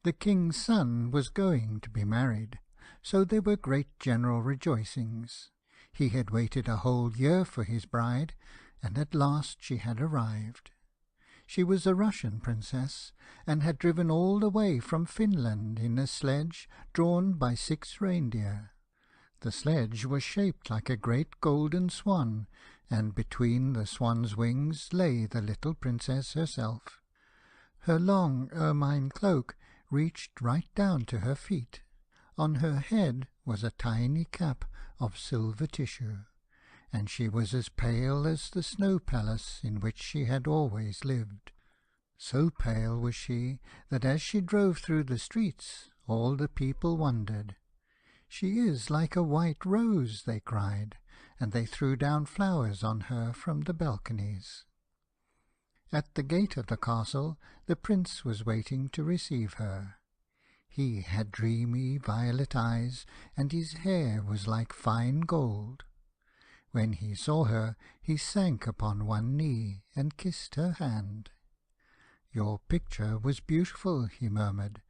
The king's son was going to be married, so there were great general rejoicings. He had waited a whole year for his bride, and at last she had arrived. She was a Russian princess, and had driven all the way from Finland in a sledge drawn by 6 reindeer. The sledge was shaped like a great golden swan, and between the swan's wings lay the little princess herself. Her long ermine cloak reached right down to her feet. On her head was a tiny cap of silver tissue, and she was as pale as the snow palace in which she had always lived. So pale was she that as she drove through the streets all the people wondered. "She is like a white rose," they cried, and they threw down flowers on her from the balconies. At the gate of the castle the prince was waiting to receive her. He had dreamy violet eyes, and his hair was like fine gold. When he saw her, he sank upon one knee and kissed her hand. "Your picture was beautiful," he murmured,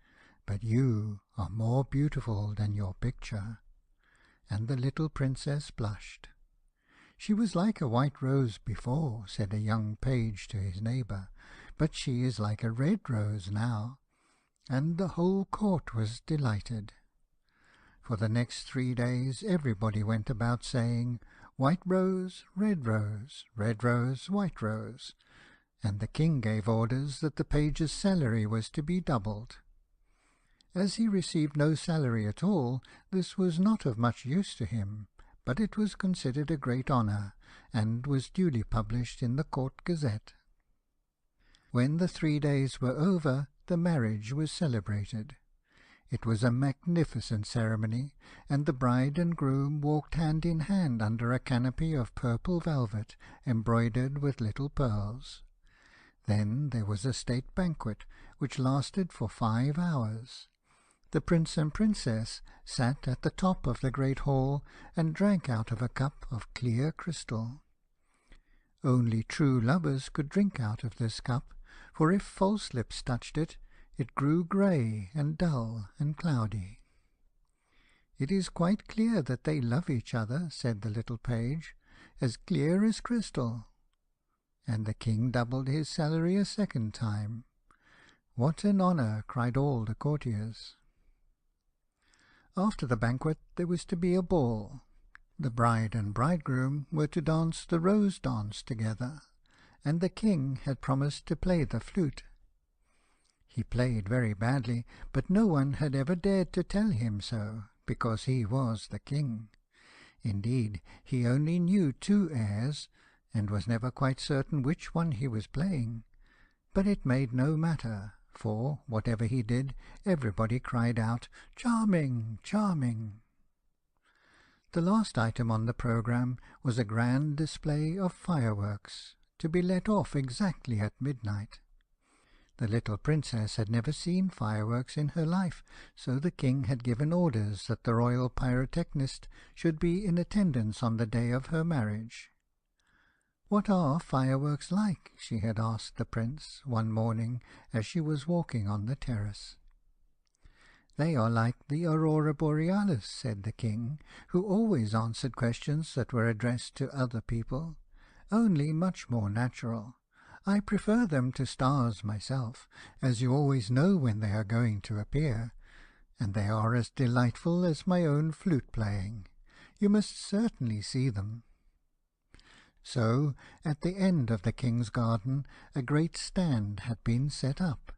"but you are more beautiful than your picture." And the little princess blushed. "She was like a white rose before," said a young page to his neighbour, "but she is like a red rose now." And the whole court was delighted. For the next 3 days everybody went about saying, "White rose, red rose, red rose, white rose," and the king gave orders that the page's salary was to be doubled. As he received no salary at all, this was not of much use to him, but it was considered a great honour, and was duly published in the Court Gazette. When the 3 days were over, the marriage was celebrated. It was a magnificent ceremony, and the bride and groom walked hand in hand under a canopy of purple velvet embroidered with little pearls. Then there was a state banquet, which lasted for 5 hours. The prince and princess sat at the top of the great hall and drank out of a cup of clear crystal. Only true lovers could drink out of this cup, for if false lips touched it, it grew grey and dull and cloudy. "It is quite clear that they love each other," said the little page, "as clear as crystal." And the king doubled his salary a second time. "What an honour!" cried all the courtiers. After the banquet there was to be a ball. The bride and bridegroom were to dance the rose dance together, and the king had promised to play the flute. He played very badly, but no one had ever dared to tell him so, because he was the king. Indeed, he only knew 2 airs, and was never quite certain which one he was playing. But it made no matter, for, whatever he did, everybody cried out, "Charming! Charming!" The last item on the programme was a grand display of fireworks, to be let off exactly at midnight. The little princess had never seen fireworks in her life, so the king had given orders that the royal pyrotechnist should be in attendance on the day of her marriage. "What are fireworks like?" she had asked the prince one morning as she was walking on the terrace. "They are like the aurora borealis," said the king, who always answered questions that were addressed to other people, "only much more natural. I prefer them to stars myself, as you always know when they are going to appear, and they are as delightful as my own flute playing. You must certainly see them." So, at the end of the king's garden, a great stand had been set up,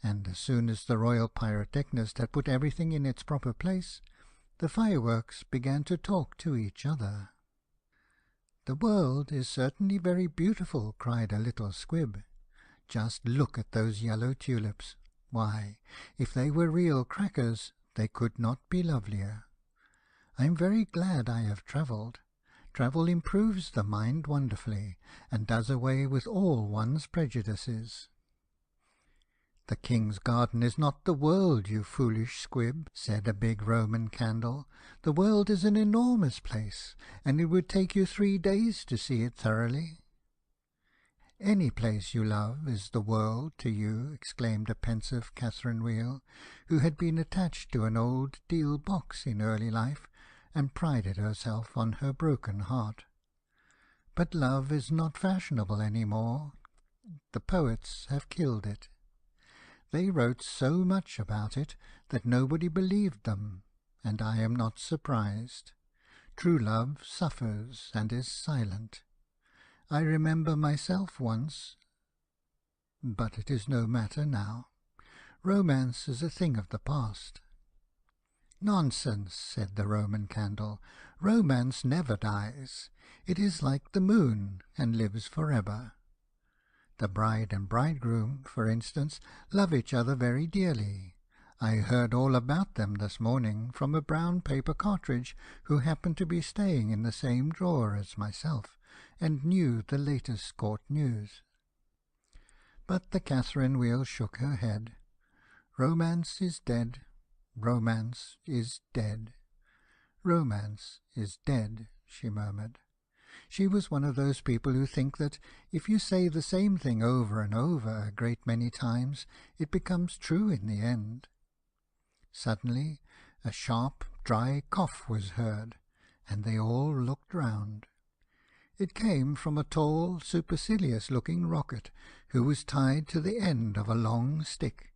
and as soon as the royal pyrotechnist had put everything in its proper place, the fireworks began to talk to each other. "The world is certainly very beautiful," cried a little squib. "Just look at those yellow tulips. Why, if they were real crackers, they could not be lovelier. I am very glad I have travelled. Travel improves the mind wonderfully, and does away with all one's prejudices." "The king's garden is not the world, you foolish squib," said a big Roman candle. "The world is an enormous place, and it would take you 3 days to see it thoroughly." "Any place you love is the world to you," exclaimed a pensive Catherine Wheel, who had been attached to an old deal box in early life, and prided herself on her broken heart. "But love is not fashionable any more. The poets have killed it. They wrote so much about it that nobody believed them, and I am not surprised. True love suffers and is silent. I remember myself once, but it is no matter now. Romance is a thing of the past." "Nonsense," said the Roman Candle. "Romance never dies. It is like the moon, and lives forever. The bride and bridegroom, for instance, love each other very dearly. I heard all about them this morning from a brown paper cartridge who happened to be staying in the same drawer as myself, and knew the latest court news." But the Catherine Wheel shook her head. "Romance is dead. Romance is dead. Romance is dead," she murmured. She was one of those people who think that if you say the same thing over and over a great many times, it becomes true in the end. Suddenly a sharp, dry cough was heard, and they all looked round. It came from a tall, supercilious-looking rocket, who was tied to the end of a long stick.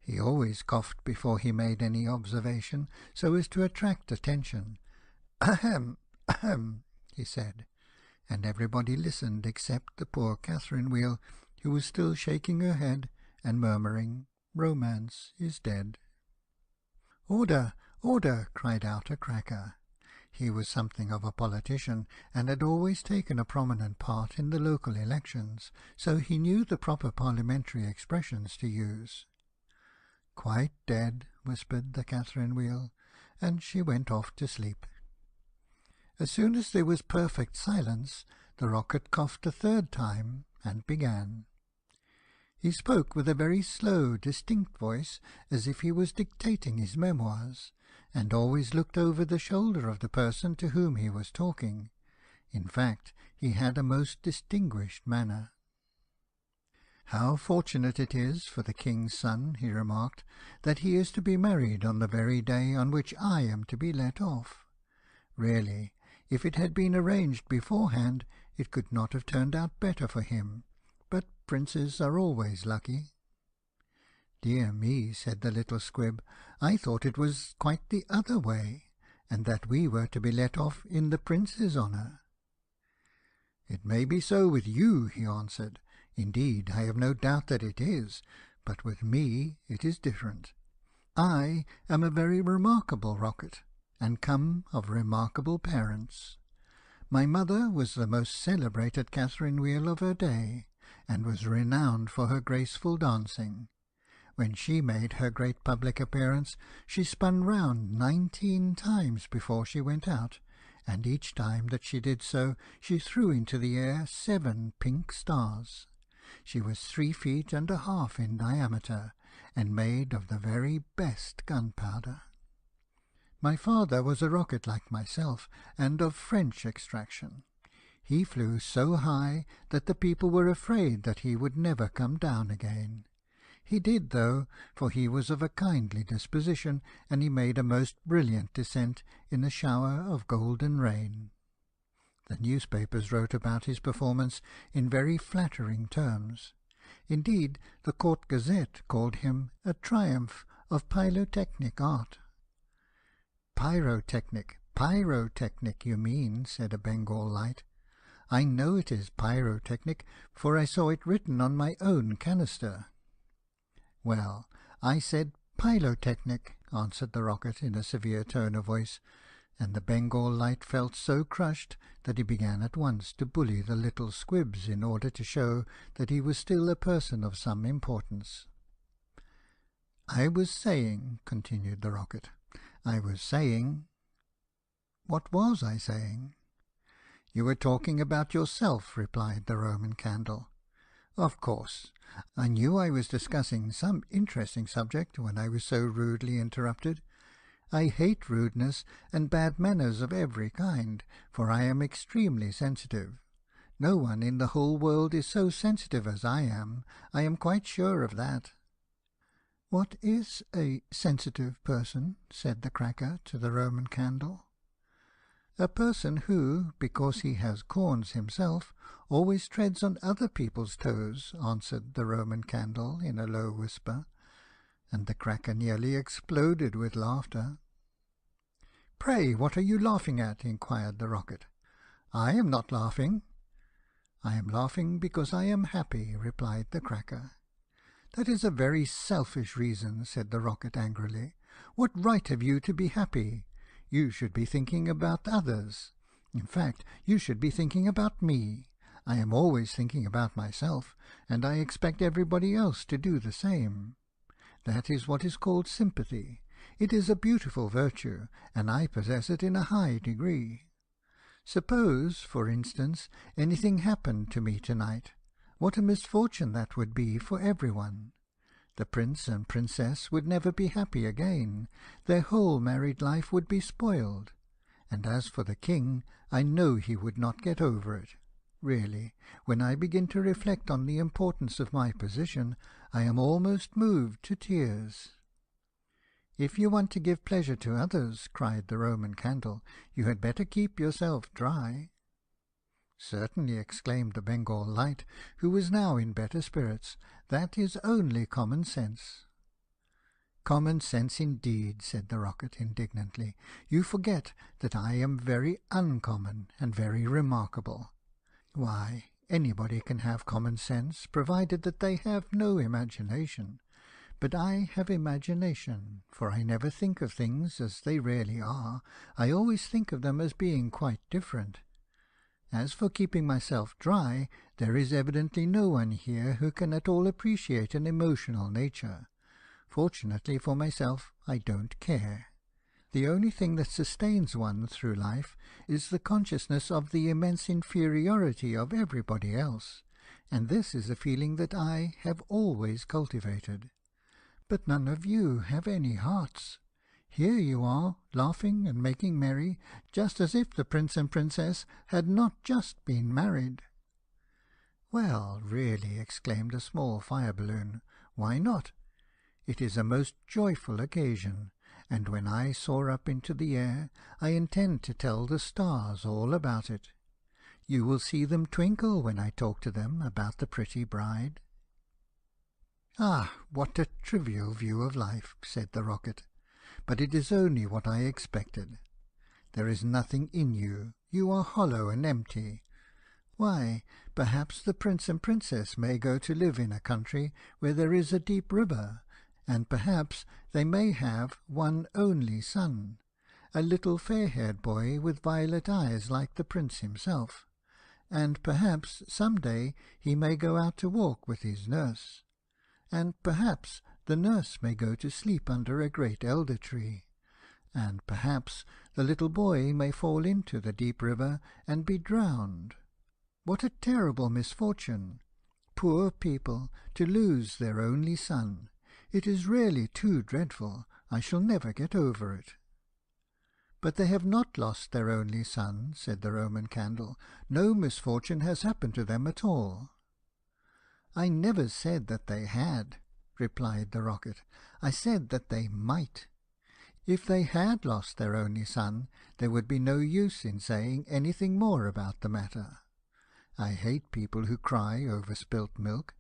He always coughed before he made any observation, so as to attract attention. "Ahem, ahem," he said, and everybody listened except the poor Catherine Wheel, who was still shaking her head and murmuring, "Romance is dead." "Order, order!" cried out a cracker. He was something of a politician, and had always taken a prominent part in the local elections, so he knew the proper parliamentary expressions to use. "Quite dead," whispered the Catherine Wheel, and she went off to sleep. As soon as there was perfect silence, the rocket coughed a third time, and began. He spoke with a very slow, distinct voice, as if he was dictating his memoirs, and always looked over the shoulder of the person to whom he was talking. In fact, he had a most distinguished manner. "How fortunate it is for the king's son," he remarked, "that he is to be married on the very day on which I am to be let off. Really, if it had been arranged beforehand, it could not have turned out better for him, but princes are always lucky." "Dear me," said the little squib, "I thought it was quite the other way, and that we were to be let off in the prince's honour." "It may be so with you," he answered. "Indeed, I have no doubt that it is, but with me it is different. I am a very remarkable rocket, and come of remarkable parents. My mother was the most celebrated Catherine Wheel of her day, and was renowned for her graceful dancing. When she made her great public appearance, she spun round 19 times before she went out, and each time that she did so, she threw into the air 7 pink stars. She was 3 feet and a half in diameter, and made of the very best gunpowder. My father was a rocket like myself, and of French extraction. He flew so high that the people were afraid that he would never come down again. He did, though, for he was of a kindly disposition, and he made a most brilliant descent in a shower of golden rain. The newspapers wrote about his performance in very flattering terms. Indeed, the Court Gazette called him a triumph of pyrotechnic art. Pyrotechnic, you mean," said a Bengal light. "I know it is pyrotechnic, for I saw it written on my own canister." "Well, I said pyrotechnic," answered the rocket in a severe tone of voice, and the Bengal light felt so crushed that he began at once to bully the little squibs in order to show that he was still a person of some importance. "I was saying," continued the rocket, "I was saying—" "What was I saying?" "You were talking about yourself," replied the Roman Candle. "Of course. I knew I was discussing some interesting subject when I was so rudely interrupted. I hate rudeness and bad manners of every kind, for I am extremely sensitive. No one in the whole world is so sensitive as I am quite sure of that." "What is a sensitive person?" said the Cracker to the Roman Candle. "A person who, because he has corns himself, always treads on other people's toes," answered the Roman Candle in a low whisper, and the Cracker nearly exploded with laughter. "Pray, what are you laughing at?" inquired the Rocket. "I am not laughing." "I am laughing because I am happy," replied the Cracker. "That is a very selfish reason," said the Rocket angrily. "What right have you to be happy? You should be thinking about others. In fact, you should be thinking about me. I am always thinking about myself, and I expect everybody else to do the same. That is what is called sympathy. It is a beautiful virtue, and I possess it in a high degree. Suppose, for instance, anything happened to me tonight. What a misfortune that would be for everyone. The Prince and Princess would never be happy again. Their whole married life would be spoiled. And as for the King, I know he would not get over it. Really, when I begin to reflect on the importance of my position, I am almost moved to tears." "If you want to give pleasure to others," cried the Roman Candle, "you had better keep yourself dry." "Certainly," exclaimed the Bengal Light, who was now in better spirits. "That is only common sense." "Common sense indeed," said the Rocket indignantly. "You forget that I am very uncommon and very remarkable. Why, anybody can have common sense, provided that they have no imagination. But I have imagination, for I never think of things as they really are. I always think of them as being quite different. As for keeping myself dry, there is evidently no one here who can at all appreciate an emotional nature. Fortunately for myself, I don't care. The only thing that sustains one through life is the consciousness of the immense inferiority of everybody else, and this is a feeling that I have always cultivated. But none of you have any hearts. Here you are, laughing and making merry, just as if the Prince and Princess had not just been married." "Well, really," exclaimed a small fire balloon, "why not? It is a most joyful occasion, and when I soar up into the air, I intend to tell the stars all about it. You will see them twinkle when I talk to them about the pretty bride." "Ah, what a trivial view of life," said the Rocket. "But it is only what I expected. There is nothing in you. You are hollow and empty. Why, perhaps the Prince and Princess may go to live in a country where there is a deep river, and perhaps they may have one only son, a little fair-haired boy with violet eyes like the Prince himself, and perhaps some day he may go out to walk with his nurse, and perhaps the nurse may go to sleep under a great elder tree, and perhaps the little boy may fall into the deep river and be drowned. What a terrible misfortune! Poor people, to lose their only son! It is really too dreadful. I shall never get over it." "But they have not lost their only son," said the Roman Candle. "No misfortune has happened to them at all." "I never said that they had," replied the Rocket. "I said that they might. If they had lost their only son, there would be no use in saying anything more about the matter. I hate people who cry over spilt milk.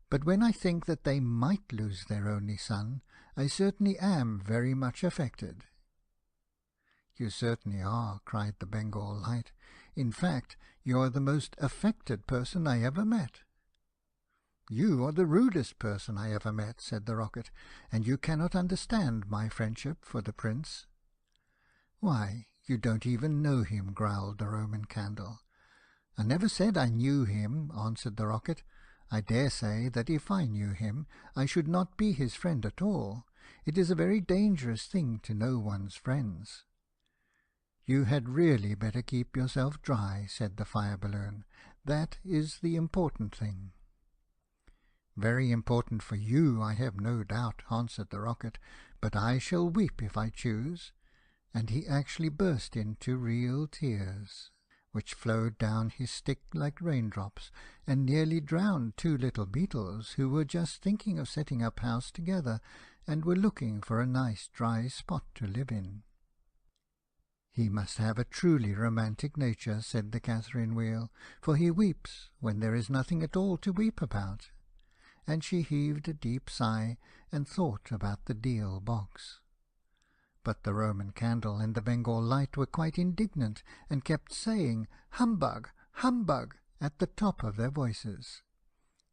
But when I think that they might lose their only son, I certainly am very much affected." "You certainly are," cried the Bengal Light. "In fact, you are the most affected person I ever met." "You are the rudest person I ever met," said the Rocket, "and you cannot understand my friendship for the Prince." "Why, you don't even know him," growled the Roman Candle. "I never said I knew him," answered the Rocket. "I dare say that if I knew him, I should not be his friend at all. It is a very dangerous thing to know one's friends." "You had really better keep yourself dry," said the fire balloon. "That is the important thing." "Very important for you, I have no doubt," answered the Rocket, "but I shall weep if I choose." And he actually burst into real tears. which flowed down his stick like raindrops, and nearly drowned 2 little beetles who were just thinking of setting up house together, and were looking for a nice dry spot to live in. "He must have a truly romantic nature," said the Catherine Wheel, "for he weeps when there is nothing at all to weep about." And she heaved a deep sigh, and thought about the deal box. But the Roman Candle and the Bengal Light were quite indignant, and kept saying "Humbug! Humbug!" at the top of their voices.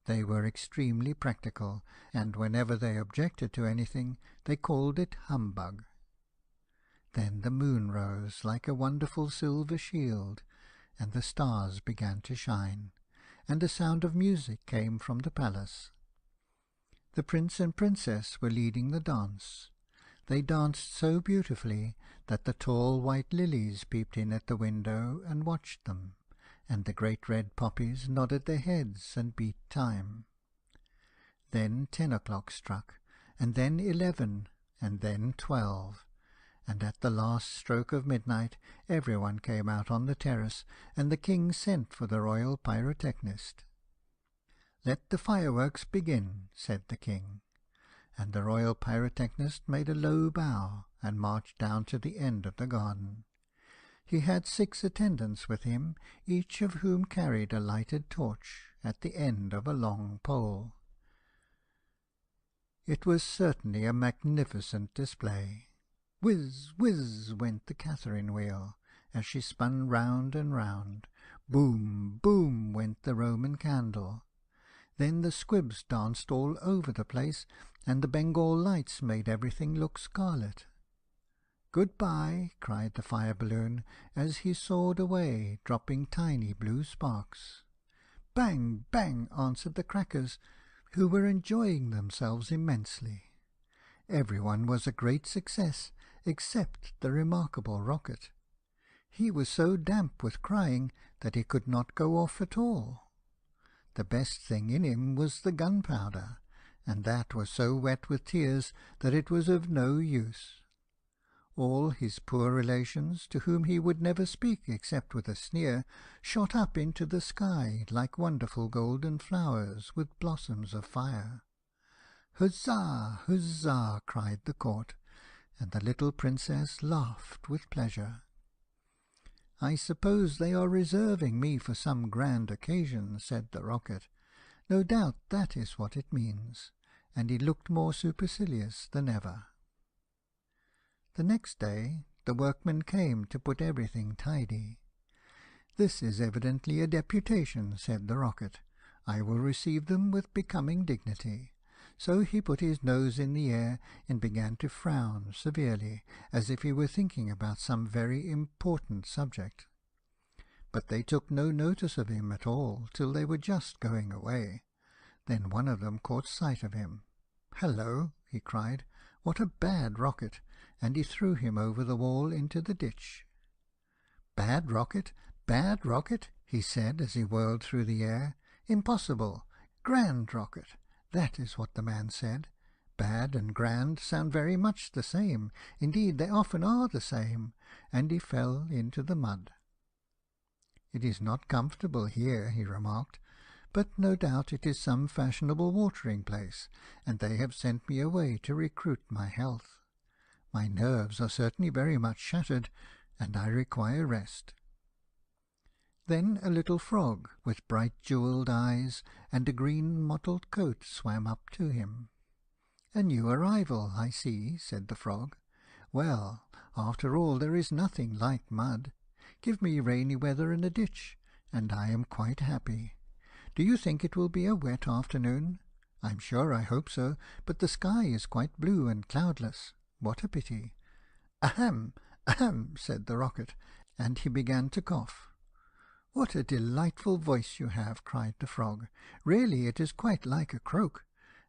They were extremely practical, and whenever they objected to anything, they called it humbug. Then the moon rose like a wonderful silver shield, and the stars began to shine, and a sound of music came from the palace. The Prince and Princess were leading the dance. They danced so beautifully that the tall white lilies peeped in at the window and watched them, and the great red poppies nodded their heads and beat time. Then 10 o'clock struck, and then 11, and then 12, and at the last stroke of midnight everyone came out on the terrace, and the King sent for the royal pyrotechnist. "Let the fireworks begin," said the King, and the royal pyrotechnist made a low bow and marched down to the end of the garden. He had 6 attendants with him, each of whom carried a lighted torch at the end of a long pole. It was certainly a magnificent display. Whiz, whiz went the Catherine Wheel, as she spun round and round. Boom, boom went the Roman Candle. Then the squibs danced all over the place, and the Bengal lights made everything look scarlet. "Goodbye," cried the fire balloon, as he soared away, dropping tiny blue sparks. Bang, bang answered the crackers, who were enjoying themselves immensely. Everyone was a great success, except the remarkable Rocket. He was so damp with crying that he could not go off at all. The best thing in him was the gunpowder, and that was so wet with tears that it was of no use. All his poor relations, to whom he would never speak except with a sneer, shot up into the sky like wonderful golden flowers with blossoms of fire. "Huzzah! Huzzah!" cried the court, and the little Princess laughed with pleasure. "I suppose they are reserving me for some grand occasion," said the Rocket. "No doubt that is what it means," and he looked more supercilious than ever. The next day the workmen came to put everything tidy. "This is evidently a deputation," said the Rocket. "I will receive them with becoming dignity." So he put his nose in the air and began to frown severely, as if he were thinking about some very important subject. But they took no notice of him at all till they were just going away. Then one of them caught sight of him. "Hallo!" he cried, "what a bad Rocket!" and he threw him over the wall into the ditch. "Bad Rocket! Bad Rocket!" he said as he whirled through the air. "Impossible! Grand Rocket!" That is what the man said. Bad and grand sound very much the same. Indeed, they often are the same. And he fell into the mud. "It is not comfortable here," he remarked, "but no doubt it is some fashionable watering place, and they have sent me away to recruit my health. My nerves are certainly very much shattered, and I require rest." Then a little frog, with bright jewelled eyes and a green mottled coat, swam up to him. "A new arrival, I see," said the frog. "Well, after all, there is nothing like mud. Give me rainy weather and a ditch, and I am quite happy. Do you think it will be a wet afternoon? I'm sure I hope so, but the sky is quite blue and cloudless. What a pity." "Ahem, ahem," said the Rocket, and he began to cough. "What a delightful voice you have," cried the frog. "Really, it is quite like a croak,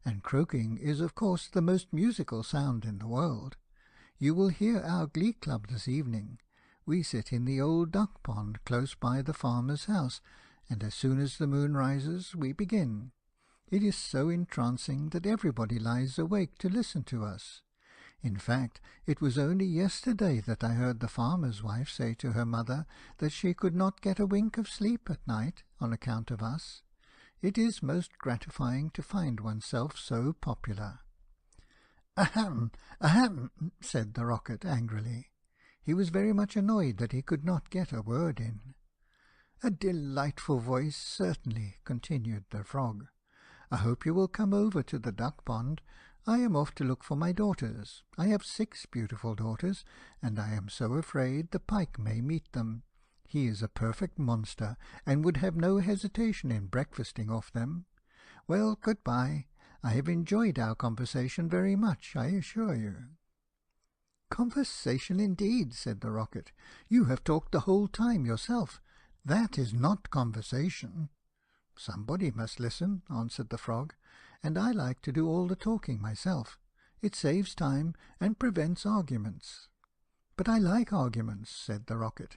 and croaking is of course the most musical sound in the world. You will hear our glee club this evening. We sit in the old duck pond close by the farmer's house, and as soon as the moon rises we begin. It is so entrancing that everybody lies awake to listen to us. In fact, it was only yesterday that I heard the farmer's wife say to her mother that she could not get a wink of sleep at night on account of us. It is most gratifying to find oneself so popular." "Ahem, ahem," said the Rocket angrily. He was very much annoyed that he could not get a word in. "A delightful voice, certainly," continued the Frog. "I hope you will come over to the duck pond. I am off to look for my daughters. I have 6 beautiful daughters, and I am so afraid the pike may meet them. He is a perfect monster, and would have no hesitation in breakfasting off them. Well, good-bye. I have enjoyed our conversation very much, I assure you." "Conversation indeed," said the Rocket. "You have talked the whole time yourself. That is not conversation." "Somebody must listen," answered the Frog, "and I like to do all the talking myself. It saves time and prevents arguments." "But I like arguments," said the Rocket.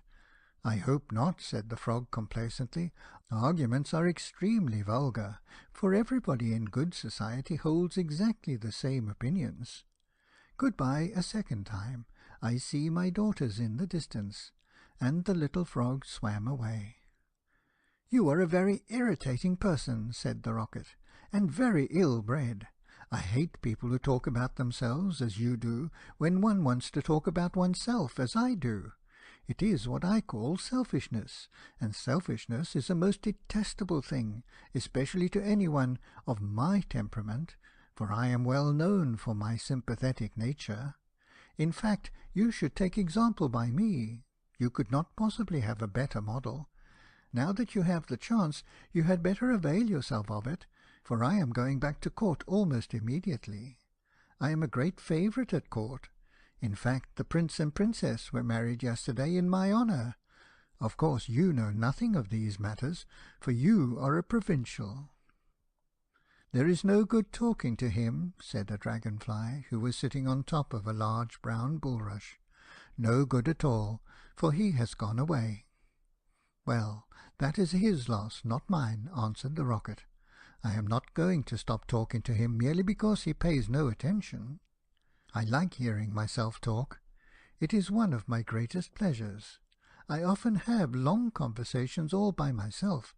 "I hope not," said the Frog complacently. "Arguments are extremely vulgar, for everybody in good society holds exactly the same opinions. Good-bye a second time. I see my daughters in the distance." And the little Frog swam away. "You are a very irritating person," said the Rocket, "and very ill-bred. I hate people who talk about themselves, as you do, when one wants to talk about oneself, as I do. It is what I call selfishness, and selfishness is a most detestable thing, especially to anyone of my temperament, for I am well known for my sympathetic nature. In fact, you should take example by me. You could not possibly have a better model. Now that you have the chance, you had better avail yourself of it, for I am going back to court almost immediately. I am a great favourite at court. In fact, the Prince and Princess were married yesterday in my honour. Of course you know nothing of these matters, for you are a provincial." "There is no good talking to him," said a dragonfly, who was sitting on top of a large brown bulrush. "No good at all, for he has gone away." "Well, that is his loss, not mine," answered the Rocket. "I am not going to stop talking to him merely because he pays no attention. I like hearing myself talk. It is one of my greatest pleasures. I often have long conversations all by myself,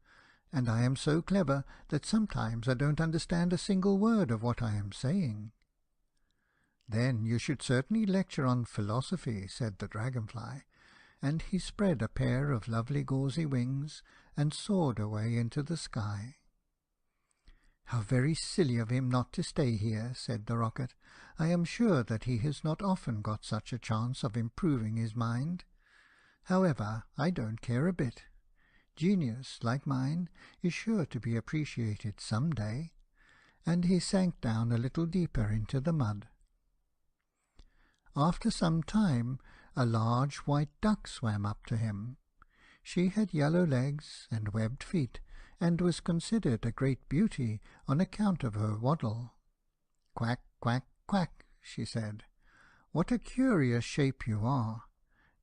and I am so clever that sometimes I don't understand a single word of what I am saying." "Then you should certainly lecture on philosophy," said the dragonfly, and he spread a pair of lovely gauzy wings and soared away into the sky. "How very silly of him not to stay here," said the Rocket. "I am sure that he has not often got such a chance of improving his mind. However, I don't care a bit. Genius, like mine, is sure to be appreciated some day." And he sank down a little deeper into the mud. After some time, a large white duck swam up to him. She had yellow legs and webbed feet, and was considered a great beauty on account of her waddle. "Quack, quack, quack," she said. "What a curious shape you are!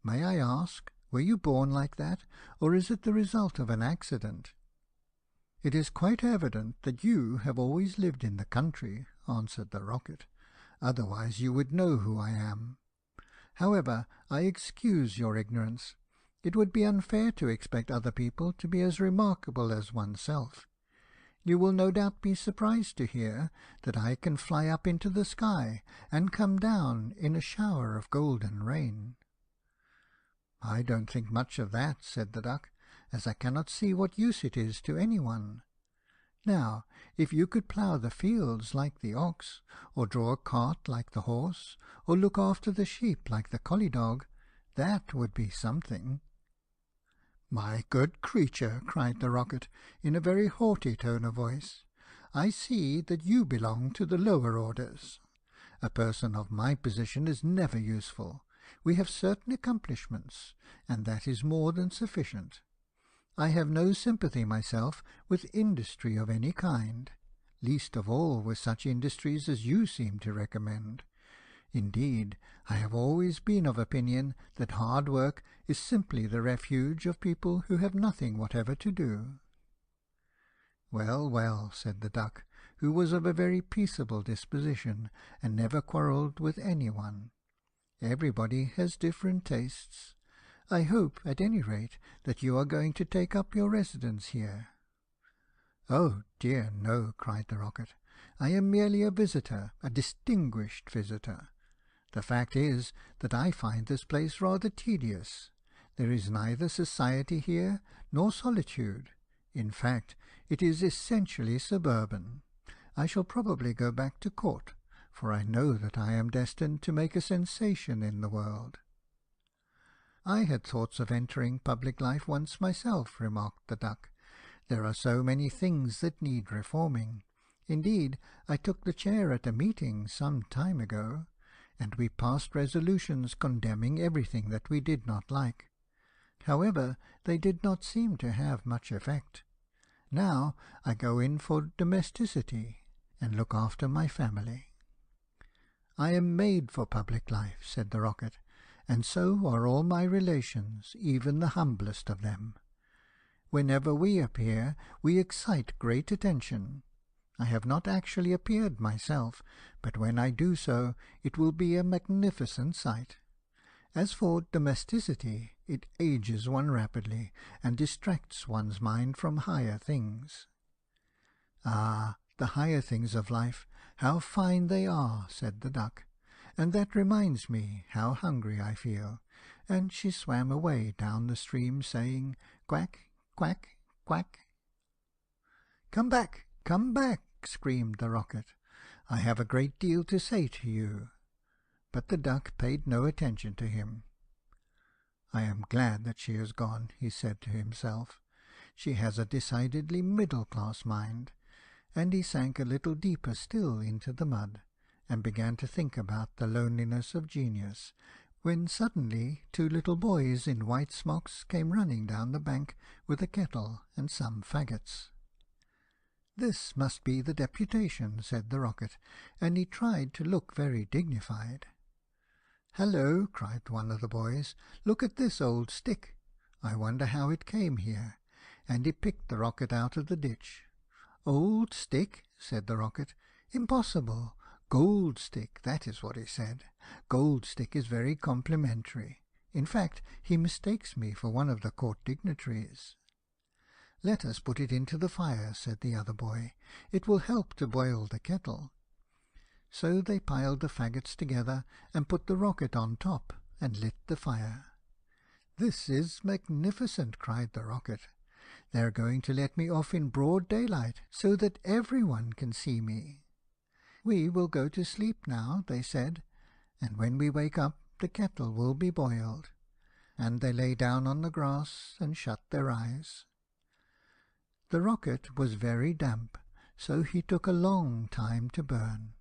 May I ask, were you born like that, or is it the result of an accident?" "It is quite evident that you have always lived in the country," answered the Rocket. "Otherwise you would know who I am. However, I excuse your ignorance. It would be unfair to expect other people to be as remarkable as oneself. You will no doubt be surprised to hear that I can fly up into the sky and come down in a shower of golden rain." "I don't think much of that," said the Duck, "as I cannot see what use it is to any one. Now, if you could plough the fields like the ox, or draw a cart like the horse, or look after the sheep like the collie-dog, that would be something." "My good creature," cried the Rocket, in a very haughty tone of voice, "I see that you belong to the lower orders. A person of my position is never useful. We have certain accomplishments, and that is more than sufficient. I have no sympathy myself with industry of any kind, least of all with such industries as you seem to recommend. Indeed, I have always been of opinion that hard work is simply the refuge of people who have nothing whatever to do." "Well, well," said the Duck, who was of a very peaceable disposition, and never quarrelled with any one. Everybody has different tastes. I hope, at any rate, that you are going to take up your residence here." "Oh, dear, no," cried the Rocket. "I am merely a visitor, a distinguished visitor. The fact is that I find this place rather tedious. There is neither society here nor solitude. In fact, it is essentially suburban. I shall probably go back to court, for I know that I am destined to make a sensation in the world." "I had thoughts of entering public life once myself," remarked the Duck. "There are so many things that need reforming. Indeed, I took the chair at a meeting some time ago, and we passed resolutions condemning everything that we did not like. However, they did not seem to have much effect. Now I go in for domesticity, and look after my family." "I am made for public life," said the Rocket, "and so are all my relations, even the humblest of them. Whenever we appear, we excite great attention. I have not actually appeared myself, but when I do so, it will be a magnificent sight. As for domesticity, it ages one rapidly, and distracts one's mind from higher things." "Ah, the higher things of life, how fine they are," said the Duck. "And that reminds me how hungry I feel." And she swam away down the stream, saying, "Quack, quack, quack." "Come back, come back," screamed the Rocket. "I have a great deal to say to you." But the Duck paid no attention to him. "I am glad that she has gone," he said to himself. "She has a decidedly middle-class mind." And he sank a little deeper still into the mud, and began to think about the loneliness of genius, when suddenly 2 little boys in white smocks came running down the bank with a kettle and some faggots. "This must be the deputation," said the Rocket, and he tried to look very dignified. "Hallo," cried one of the boys, "look at this old stick. I wonder how it came here," and he picked the Rocket out of the ditch. "Old stick," said the Rocket. "Impossible. Gold stick, that is what he said. Gold stick is very complimentary. In fact, he mistakes me for one of the court dignitaries." "Let us put it into the fire," said the other boy. "It will help to boil the kettle." So they piled the faggots together, and put the Rocket on top, and lit the fire. "This is magnificent," cried the Rocket. "They are going to let me off in broad daylight, so that every one can see me." "We will go to sleep now," they said, "and when we wake up the kettle will be boiled." And they lay down on the grass and shut their eyes. The Rocket was very damp, so he took a long time to burn.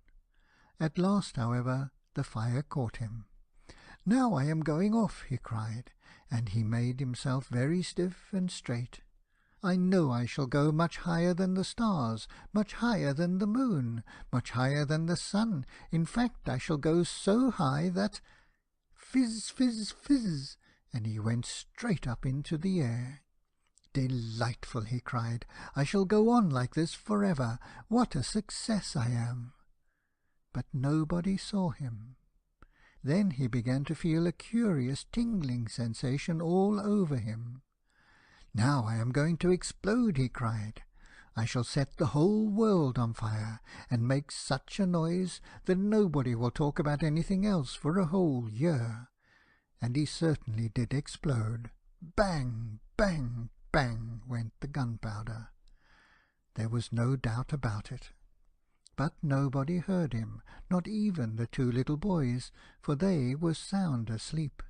At last, however, the fire caught him. "Now I am going off," he cried, and he made himself very stiff and straight. "I know I shall go much higher than the stars, much higher than the moon, much higher than the sun. In fact, I shall go so high that—" Fizz, fizz, fizz, and he went straight up into the air. "Delightful," he cried. "I shall go on like this for ever. What a success I am!" But nobody saw him. Then he began to feel a curious tingling sensation all over him. "Now I am going to explode," he cried. "I shall set the whole world on fire, and make such a noise that nobody will talk about anything else for a whole year." And he certainly did explode. Bang, bang, bang went the gunpowder. There was no doubt about it. But nobody heard him, not even the 2 little boys, for they were sound asleep.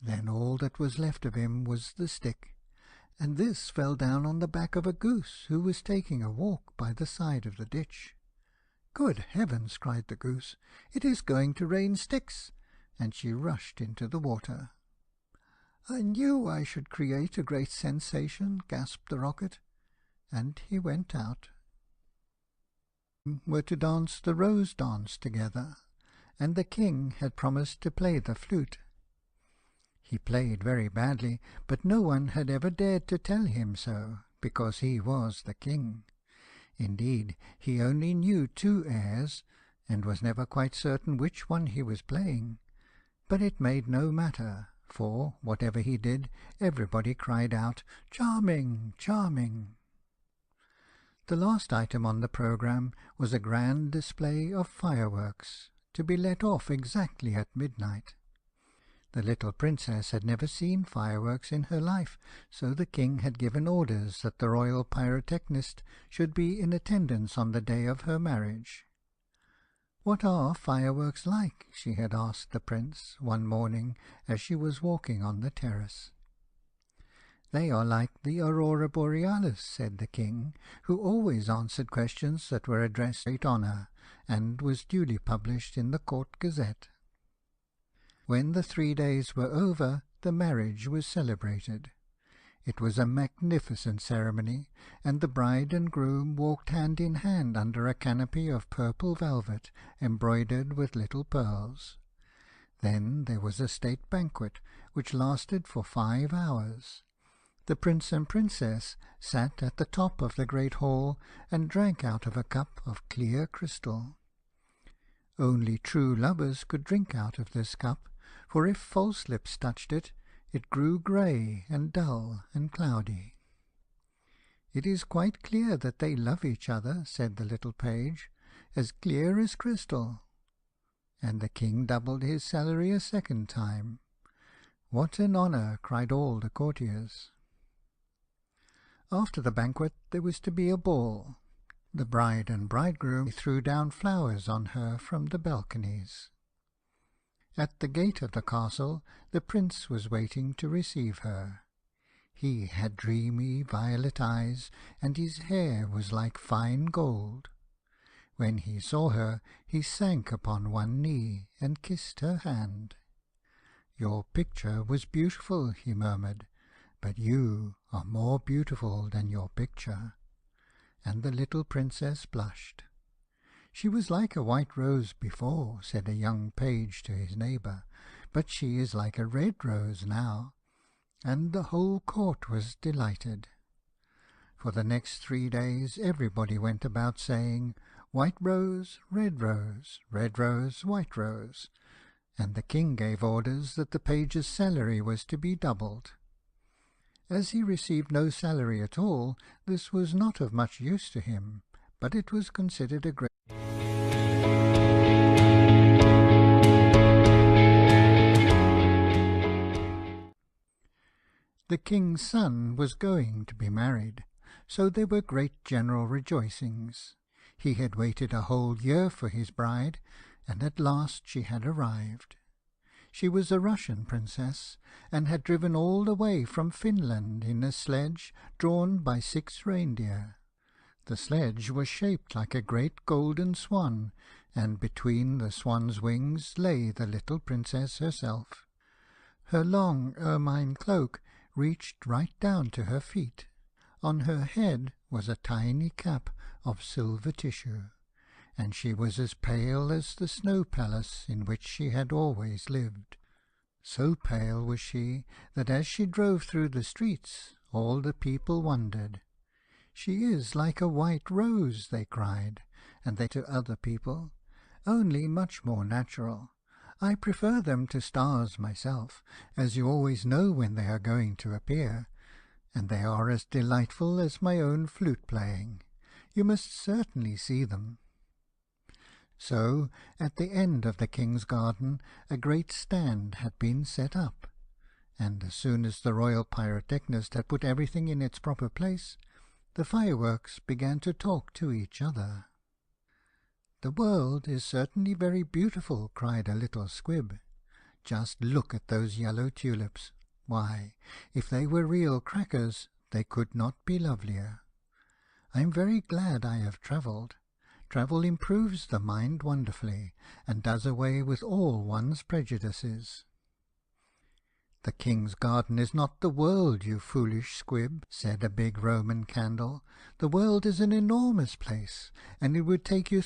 Then all that was left of him was the stick, and this fell down on the back of a goose who was taking a walk by the side of the ditch. "Good heavens!" cried the goose, "it is going to rain sticks!" and she rushed into the water. "I knew I should create a great sensation," gasped the Rocket, and he went out. Were to dance the rose dance together, and the king had promised to play the flute. He played very badly, but no one had ever dared to tell him so, because he was the king. Indeed, he only knew 2 airs, and was never quite certain which one he was playing. But it made no matter, for, whatever he did, everybody cried out, "Charming! Charming!" The last item on the programme was a grand display of fireworks, to be let off exactly at midnight. The little princess had never seen fireworks in her life, so the king had given orders that the royal pyrotechnist should be in attendance on the day of her marriage. "What are fireworks like?" she had asked the prince one morning as she was walking on the terrace. "They are like the aurora borealis," said the king, who always answered questions that were addressed to great honour, and was duly published in the Court Gazette. When the 3 days were over, the marriage was celebrated. It was a magnificent ceremony, and the bride and groom walked hand in hand under a canopy of purple velvet, embroidered with little pearls. Then there was a state banquet, which lasted for 5 hours. The prince and princess sat at the top of the great hall and drank out of a cup of clear crystal. Only true lovers could drink out of this cup, for if false lips touched it, it grew grey and dull and cloudy. "It is quite clear that they love each other," said the little page, "as clear as crystal." And the king doubled his salary a second time. "What an honour!" cried all the courtiers. After the banquet there was to be a ball. The bride and bridegroom threw down flowers on her from the balconies. At the gate of the castle the prince was waiting to receive her. He had dreamy violet eyes, and his hair was like fine gold. When he saw her, he sank upon one knee and kissed her hand. "Your picture was beautiful," he murmured, "but you are more beautiful than your picture." And the little princess blushed. "She was like a white rose before," said a young page to his neighbour, "but she is like a red rose now." And the whole court was delighted. For the next 3 days everybody went about saying, "White rose, red rose, red rose, white rose," and the king gave orders that the page's salary was to be doubled. As he received no salary at all, this was not of much use to him, but it was considered a great The king's son was going to be married, so there were great general rejoicings. He had waited a whole year for his bride, and at last she had arrived. She was a Russian princess, and had driven all the way from Finland in a sledge drawn by 6 reindeer. The sledge was shaped like a great golden swan, and between the swan's wings lay the little princess herself. Her long ermine cloak reached right down to her feet. On her head was a tiny cap of silver tissue, and she was as pale as the snow palace in which she had always lived. So pale was she that as she drove through the streets all the people wondered. "She is like a white rose," they cried, and they to other people, "only much more natural. I prefer them to stars myself, as you always know when they are going to appear, and they are as delightful as my own flute playing. You must certainly see them." So, at the end of the king's garden, a great stand had been set up, and as soon as the royal pyrotechnist had put everything in its proper place, the fireworks began to talk to each other. "The world is certainly very beautiful," cried a little squib. "Just look at those yellow tulips. Why, if they were real crackers, they could not be lovelier. I'm very glad I have travelled. Travel improves the mind wonderfully, and does away with all one's prejudices." "The king's garden is not the world, you foolish squib," said a big Roman candle. "The world is an enormous place, and it would take you